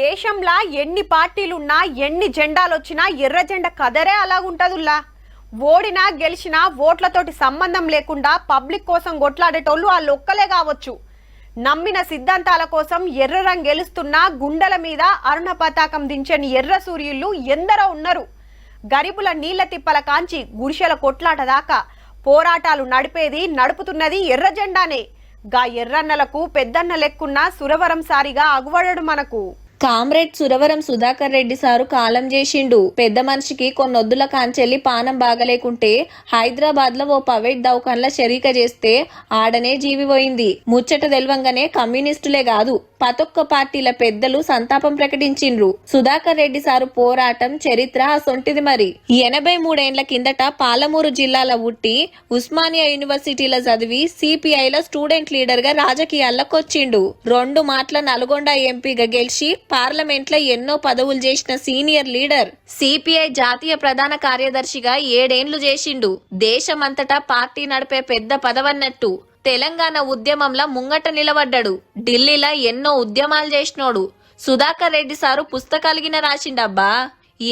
దేశంలో ఎన్ని పార్టీలున్నా ఎన్ని జెండాలు వచ్చినా ఎర్ర జెండా కదరే అలాగుంటదుల్లా. ఓడినా గెలిచినా ఓట్లతోటి సంబంధం లేకుండా పబ్లిక్ కోసం కొట్లాడేటోళ్ళు వాళ్ళొక్కలే కావచ్చు. నమ్మిన సిద్ధాంతాల కోసం ఎర్ర రంగు గెలుస్తున్నా గుండెల మీద అరుణ పతాకం దించని ఎర్ర సూర్యుళ్ళు ఎందరో ఉన్నారు. గరీబుల నీళ్ల తిప్పల కాంచి గుడిసెల కొట్లాట దాకా పోరాటాలు నడుపుతున్నది ఎర్ర జెండానే. గా ఎర్రన్నలకు పెద్దన్న లెక్కున్న సురవరం సారిగా అగువడడు మనకు. కామ్రేడ్ సురవరం సుధాకర్ రెడ్డి సారు కాలం చేసిండు. పెద్ద మనిషికి కొన్నొద్దుల కాంచెల్లి పానం బాగలేకుంటే హైదరాబాద్ లో ఓ ప్రైవేట్ దవాఖానల షరీక చేస్తే ఆడనే జీవిపోయింది. ముచ్చట తెలవంగానే కమ్యూనిస్టులే కాదు పతొక్క పార్టీల పెద్దలు సంతాపం ప్రకటించిండ్రు. సుధాకర్ రెడ్డి సారు పోరాటం చరిత్ర సొంటిది. మరి 83 ఏండ్ల కిందట పాలమూరు జిల్లాల ఉట్టి ఉస్మానియా యూనివర్సిటీలో చదివి సిపిఐల స్టూడెంట్ లీడర్ గా రాజకీయాల్లోకి వచ్చిండు. 2 మాటల నల్గొండ ఎంపీగా గెలిచి పార్లమెంట్ లో ఎన్నో పదవులు చేసిన సీనియర్ లీడర్. సిపిఐ జాతీయ ప్రధాన కార్యదర్శిగా 7 ఏండ్లు చేసిండు. దేశమంతటా పార్టీ నడిపే పెద్ద పదవన్నట్టు తెలంగాణ ఉద్యమంలో ముంగట నిలబడ్డాడు. ఢిల్లీలో ఎన్నో ఉద్యమాలు చేసినోడు. సుధాకర్ రెడ్డి సారు పుస్తకాలిగిన రాసిండబ్బా.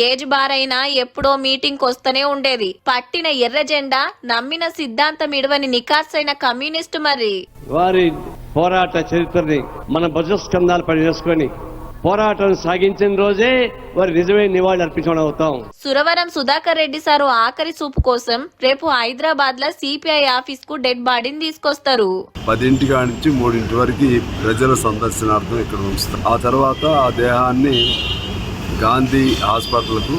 ఏజ్ బారైనా ఎప్పుడో మీటింగ్ వస్తూనే ఉండేది. పట్టిన ఎర్ర జెండా, నమ్మిన సిద్ధాంతం ఇడవని నికాసైన కమ్యూనిస్టు. మరి వారి పోరాట చరిత్రని మన భుజస్కంధాలు పని చేసుకొని పోరాటం సాగించిన రోజే వారి నిజమైన నివాళులు అర్పించడం అవుతాం. సురవరం సుధాకర్ రెడ్డి సారు ఆఖరి చూపు కోసం రేపు హైదరాబాద్ లో సిపిఐ ఆఫీస్ కు డెడ్ బాడీని తీసుకొస్తారు. 10 నుంచి 3 వరకు ప్రజల సందర్శనార్థం ఇక్కడ ఉంచుతారు. ఆ తర్వాత ఆ దేహాన్ని గాంధీ హాస్పిటల్కు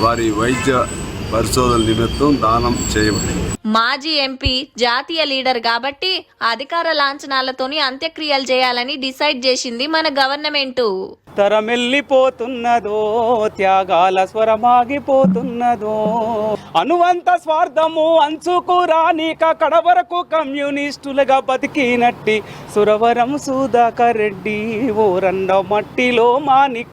వారి వైద్య పరిశోధన నిమిత్తం దానం చేయబడింది. మాజీ ఎంపీ, జాతీయ లీడర్ కాబట్టి అధికార లాంఛనాలతోని అంత్యక్రియలు చేయాలని డిసైడ్ చేసింది మన గవర్నమెంట్. తరమెల్లిపోతున్నదో, త్యాగాల స్వరమాగిపోతున్నదో, అనువంత స్వార్థము అంచుకు రానిక కడవరకు కమ్యూనిస్టులుగా బతికినట్టి సురవరం సుధాకర్ రెడ్డి ఓ 2వ మట్టిలో మాణిక్యం.